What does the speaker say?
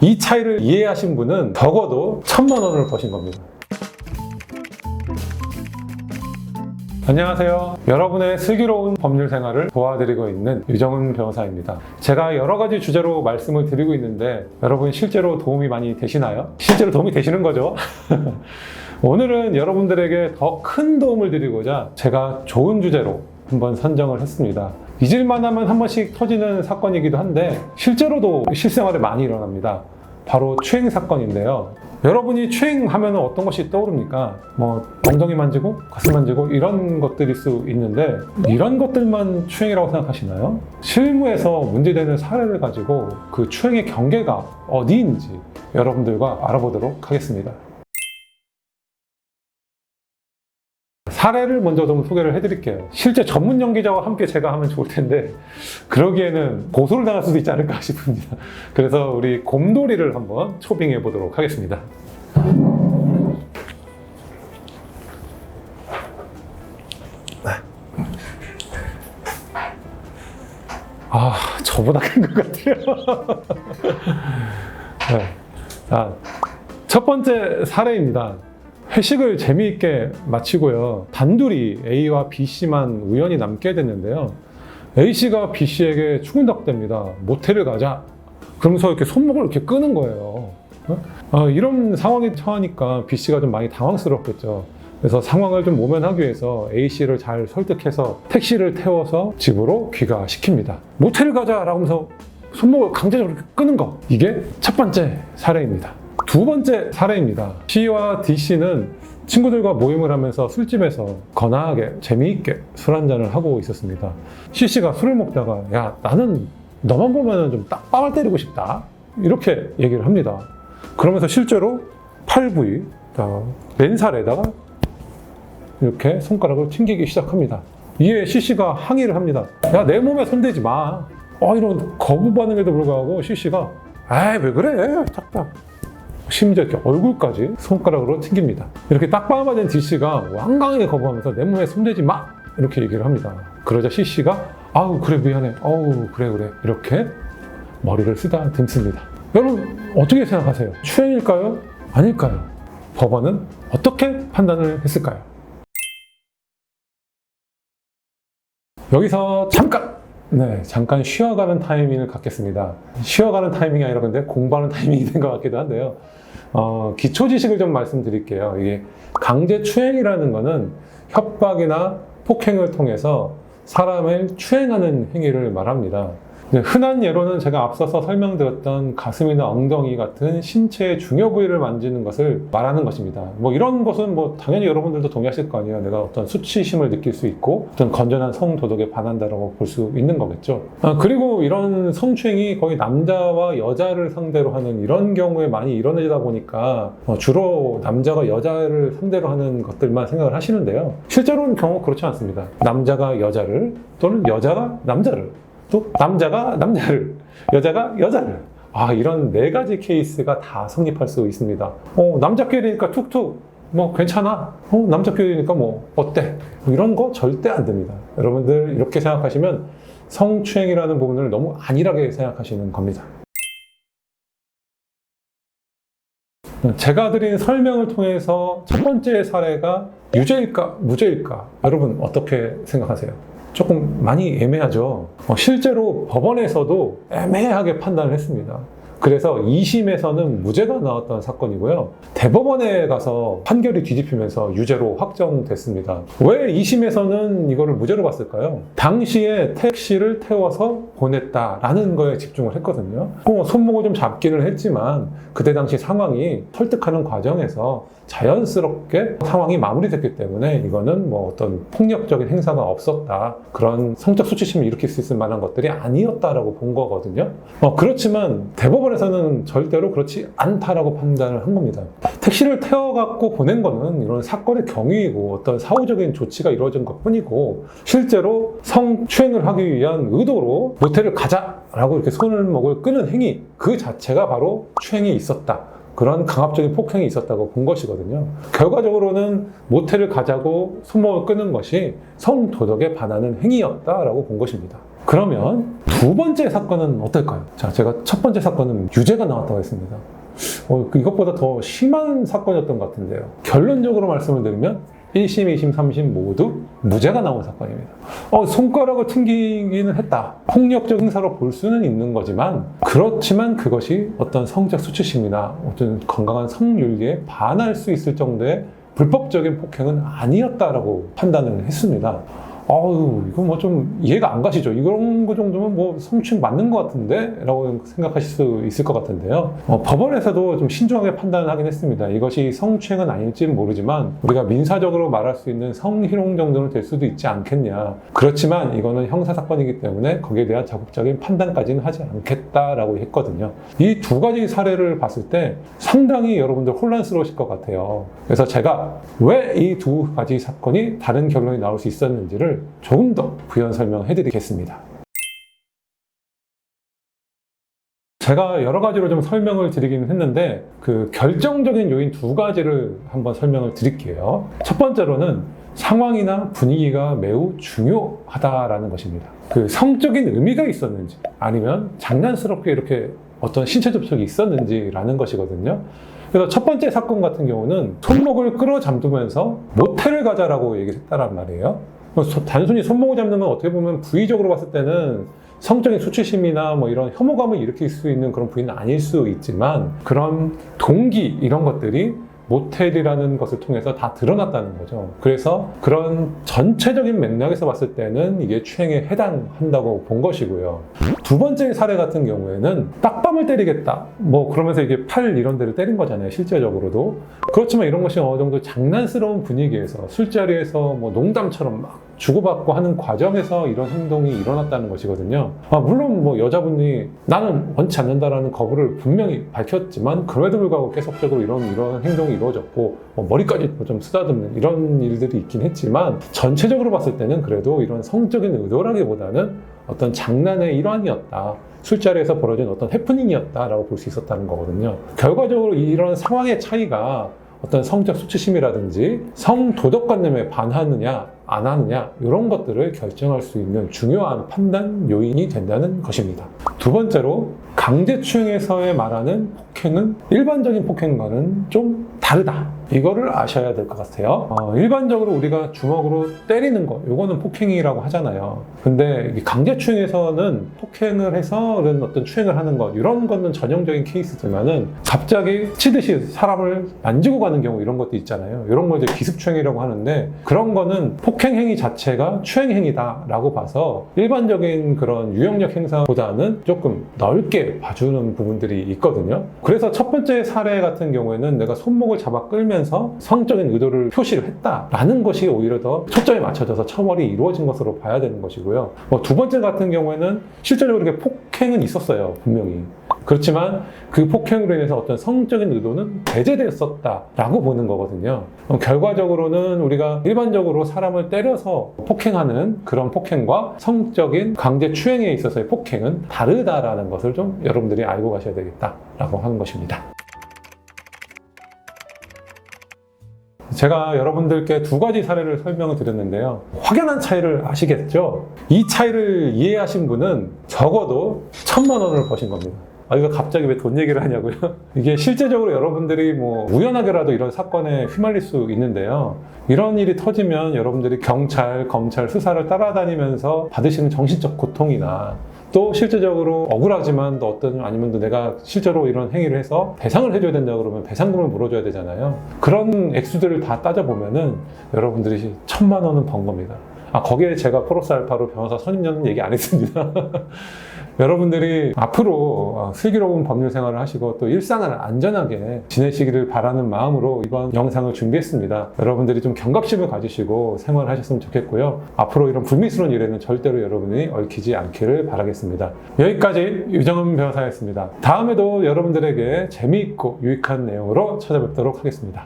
이 차이를 이해하신 분은 적어도 1,000만 원을 버신 겁니다. 안녕하세요. 여러분의 슬기로운 법률 생활을 도와드리고 있는 유정훈 변호사입니다. 제가 여러 가지 주제로 말씀을 드리고 있는데 여러분 실제로 도움이 많이 되시나요? 실제로 도움이 되시는 거죠? 오늘은 여러분들에게 더 큰 도움을 드리고자 제가 좋은 주제로 한번 선정을 했습니다. 잊을만 하면 한 번씩 터지는 사건이기도 한데 실제로도 실생활에 많이 일어납니다. 바로 추행 사건인데요. 여러분이 추행하면 어떤 것이 떠오릅니까? 엉덩이 만지고 가슴 만지고 이런 것들일 수 있는데 이런 것들만 추행이라고 생각하시나요? 실무에서 문제되는 사례를 가지고 그 추행의 경계가 어디인지 여러분들과 알아보도록 하겠습니다. 사례를 먼저 좀 소개를 해드릴게요. 실제 전문 연기자와 함께 제가 하면 좋을 텐데 그러기에는 고소를 당할 수도 있지 않을까 싶습니다. 그래서 우리 곰돌이를 한번 초빙해 보도록 하겠습니다. 저보다 큰 것 같아요. 네. 첫 번째 사례입니다. 회식을 재미있게 마치고요. 단둘이 A와 B씨만 우연히 남게 됐는데요. A씨가 B씨에게 추근덕댑니다. 모텔을 가자. 그러면서 이렇게 손목을 이렇게 끄는 거예요. 이런 상황에 처하니까 B씨가 좀 많이 당황스럽겠죠. 그래서 상황을 좀 모면하기 위해서 A씨를 잘 설득해서 택시를 태워서 집으로 귀가시킵니다. 모텔을 가자라고 하면서 손목을 강제적으로 이렇게 끄는 거. 이게 첫 번째 사례입니다. 두 번째 사례입니다. C와 D씨는 친구들과 모임을 하면서 술집에서 거나하게 재미있게 술 한잔을 하고 있었습니다. C씨가 술을 먹다가 야 나는 너만 보면 좀 딱밤을 때리고 싶다 이렇게 얘기를 합니다. 그러면서 실제로 팔 부위 맨살에다가 이렇게 손가락을 튕기기 시작합니다. 이에 C씨가 항의를 합니다. 야 내 몸에 손대지 마. 이런 거부 반응에도 불구하고 C씨가 에이 왜 그래 딱딱 심지어 이렇게 얼굴까지 손가락으로 튕깁니다. 이렇게 딱밤맞은 D씨가 완강하게 거부하면서 내 몸에 손대지 마! 이렇게 얘기를 합니다. 그러자 C씨가 아우 그래 미안해 그래 이렇게 머리를 쓰다듬습니다. 여러분 어떻게 생각하세요? 추행일까요? 아닐까요? 법원은 어떻게 판단을 했을까요? 여기서 잠깐 쉬어가는 타이밍을 갖겠습니다. 쉬어가는 타이밍이 아니라 근데 공부하는 타이밍이 된 것 같기도 한데요. 기초 지식을 좀 말씀드릴게요. 이게 강제 추행이라는 거는 협박이나 폭행을 통해서 사람을 추행하는 행위를 말합니다. 흔한 예로는 제가 앞서서 설명드렸던 가슴이나 엉덩이 같은 신체의 중요 부위를 만지는 것을 말하는 것입니다. 이런 것은 당연히 여러분들도 동의하실 거 아니에요. 내가 어떤 수치심을 느낄 수 있고 어떤 건전한 성도덕에 반한다라고 볼 수 있는 거겠죠. 그리고 이런 성추행이 거의 남자와 여자를 상대로 하는 이런 경우에 많이 일어나다 보니까 주로 남자가 여자를 상대로 하는 것들만 생각을 하시는데요. 실제로는 경우 그렇지 않습니다. 남자가 여자를 또는 여자가 남자를 또 남자가 남자를, 여자가 여자를 이런 네 가지 케이스가 다 성립할 수 있습니다. 남자끼리니까 툭툭 괜찮아. 남자끼리니까 어때? 이런 거 절대 안 됩니다. 여러분들 이렇게 생각하시면 성추행이라는 부분을 너무 안일하게 생각하시는 겁니다. 제가 드린 설명을 통해서 첫 번째 사례가 유죄일까 무죄일까 여러분 어떻게 생각하세요? 조금 많이 애매하죠. 실제로 법원에서도 애매하게 판단을 했습니다. 그래서 2심에서는 무죄가 나왔던 사건이고요. 대법원에 가서 판결이 뒤집히면서 유죄로 확정됐습니다. 왜 2심에서는 이거를 무죄로 봤을까요? 당시에 택시를 태워서 보냈다라는 거에 집중을 했거든요. 손목을 좀 잡기는 했지만 그때 당시 상황이 설득하는 과정에서 자연스럽게 상황이 마무리됐기 때문에 이거는 어떤 폭력적인 행사가 없었다. 그런 성적 수치심을 일으킬 수 있을 만한 것들이 아니었다라고 본 거거든요. 그렇지만 대법원에서는 절대로 그렇지 않다라고 판단을 한 겁니다. 택시를 태워갖고 보낸 거는 이런 사건의 경위이고 어떤 사후적인 조치가 이루어진 것 뿐이고 실제로 성추행을 하기 위한 의도로 모텔을 가자라고 이렇게 손목을 끄는 행위 그 자체가 바로 추행이 있었다. 그런 강압적인 폭행이 있었다고 본 것이거든요. 결과적으로는 모텔을 가자고 손목을 끄는 것이 성도덕에 반하는 행위였다라고 본 것입니다. 그러면 두 번째 사건은 어떨까요? 자, 제가 첫 번째 사건은 유죄가 나왔다고 했습니다. 이것보다 더 심한 사건이었던 것 같은데요. 결론적으로 말씀을 드리면 1심, 2심, 3심 모두 무죄가 나온 사건입니다. 손가락을 튕기기는 했다. 폭력적 행사로 볼 수는 있는 거지만 그렇지만 그것이 어떤 성적 수치심이나 어떤 건강한 성윤리에 반할 수 있을 정도의 불법적인 폭행은 아니었다라고 판단을 했습니다. 이거 뭐 좀 이해가 안 가시죠? 이런 거 정도면 뭐 성추행 맞는 것 같은데? 라고 생각하실 수 있을 것 같은데요. 법원에서도 좀 신중하게 판단을 하긴 했습니다. 이것이 성추행은 아닐지는 모르지만 우리가 민사적으로 말할 수 있는 성희롱 정도는 될 수도 있지 않겠냐. 그렇지만 이거는 형사사건이기 때문에 거기에 대한 적극적인 판단까지는 하지 않겠다라고 했거든요. 이 두 가지 사례를 봤을 때 상당히 여러분들 혼란스러우실 것 같아요. 그래서 제가 왜 이 두 가지 사건이 다른 결론이 나올 수 있었는지를 조금 더 부연 설명해 드리겠습니다. 제가 여러 가지로 좀 설명을 드리기는 했는데 그 결정적인 요인 두 가지를 한번 설명을 드릴게요. 첫 번째로는 상황이나 분위기가 매우 중요하다라는 것입니다. 그 성적인 의미가 있었는지 아니면 장난스럽게 이렇게 어떤 신체 접촉이 있었는지라는 것이거든요. 그래서 첫 번째 사건 같은 경우는 손목을 끌어잡으면서 모텔을 가자라고 얘기를 했다란 말이에요. 단순히 손목을 잡는 건 어떻게 보면 부위적으로 봤을 때는 성적인 수치심이나 뭐 이런 혐오감을 일으킬 수 있는 그런 부위는 아닐 수 있지만 그런 동기 이런 것들이 모텔이라는 것을 통해서 다 드러났다는 거죠. 그래서 그런 전체적인 맥락에서 봤을 때는 이게 추행에 해당한다고 본 것이고요. 두 번째 사례 같은 경우에는 딱밤을 때리겠다. 뭐 그러면서 이게 팔 이런 데를 때린 거잖아요. 실제적으로도. 그렇지만 이런 것이 어느 정도 장난스러운 분위기에서 술자리에서 뭐 농담처럼 막 주고받고 하는 과정에서 이런 행동이 일어났다는 것이거든요. 물론 뭐 여자분이 나는 원치 않는다라는 거부를 분명히 밝혔지만 그럼에도 불구하고 계속적으로 이런 행동이 이루어졌고 머리까지 좀 쓰다듬는 이런 일들이 있긴 했지만 전체적으로 봤을 때는 그래도 이런 성적인 의도라기보다는 어떤 장난의 일환이었다. 술자리에서 벌어진 어떤 해프닝이었다라고 볼 수 있었다는 거거든요. 결과적으로 이런 상황의 차이가 어떤 성적 수치심이라든지 성도덕관념에 반하느냐 안 하느냐 이런 것들을 결정할 수 있는 중요한 판단 요인이 된다는 것입니다. 두 번째로 강제추행에서의 말하는 폭행은 일반적인 폭행과는 좀 다르다. 이거를 아셔야 될 것 같아요. 일반적으로 우리가 주먹으로 때리는 거 이거는 폭행이라고 하잖아요. 근데 강제추행에서는 폭행을 해서 어떤 추행을 하는 것 이런 거는 전형적인 케이스지만은 갑자기 치듯이 사람을 만지고 가는 경우 이런 것도 있잖아요. 이런 거 이제 기습추행이라고 하는데 그런 거는 폭행 행위 자체가 추행 행위다라고 봐서 일반적인 그런 유형력 행사보다는 조금 넓게 봐주는 부분들이 있거든요. 그래서 첫 번째 사례 같은 경우에는 내가 손목을 잡아 끌면서 성적인 의도를 표시를 했다라는 것이 오히려 더 초점에 맞춰져서 처벌이 이루어진 것으로 봐야 되는 것이고요. 두 번째 같은 경우에는 실제적으로 이렇게 폭행은 있었어요, 분명히. 그렇지만 그 폭행으로 인해서 어떤 성적인 의도는 배제됐었다라고 보는 거거든요. 결과적으로는 우리가 일반적으로 사람을 때려서 폭행하는 그런 폭행과 성적인 강제 추행에 있어서의 폭행은 다르다라는 것을 좀 여러분들이 알고 가셔야 되겠다라고 하는 것입니다. 제가 여러분들께 두 가지 사례를 설명을 드렸는데요. 확연한 차이를 아시겠죠? 이 차이를 이해하신 분은 적어도 1,000만 원을 버신 겁니다. 이거 갑자기 왜 돈 얘기를 하냐고요? 이게 실제적으로 여러분들이 뭐 우연하게라도 이런 사건에 휘말릴 수 있는데요. 이런 일이 터지면 여러분들이 경찰, 검찰 수사를 따라다니면서 받으시는 정신적 고통이나 또 실제적으로 억울하지만 또 아니면 또 내가 실제로 이런 행위를 해서 배상을 해줘야 된다 그러면 배상금을 물어줘야 되잖아요. 그런 액수들을 다 따져보면은 여러분들이 1,000만 원은 번 겁니다. 거기에 제가 플러스 알파로 변호사 선임료는 얘기 안 했습니다. 여러분들이 앞으로 슬기로운 법률 생활을 하시고 또 일상을 안전하게 지내시기를 바라는 마음으로 이번 영상을 준비했습니다. 여러분들이 좀 경각심을 가지시고 생활을 하셨으면 좋겠고요. 앞으로 이런 불미스러운 일에는 절대로 여러분이 얽히지 않기를 바라겠습니다. 여기까지 유정은 변호사였습니다. 다음에도 여러분들에게 재미있고 유익한 내용으로 찾아뵙도록 하겠습니다.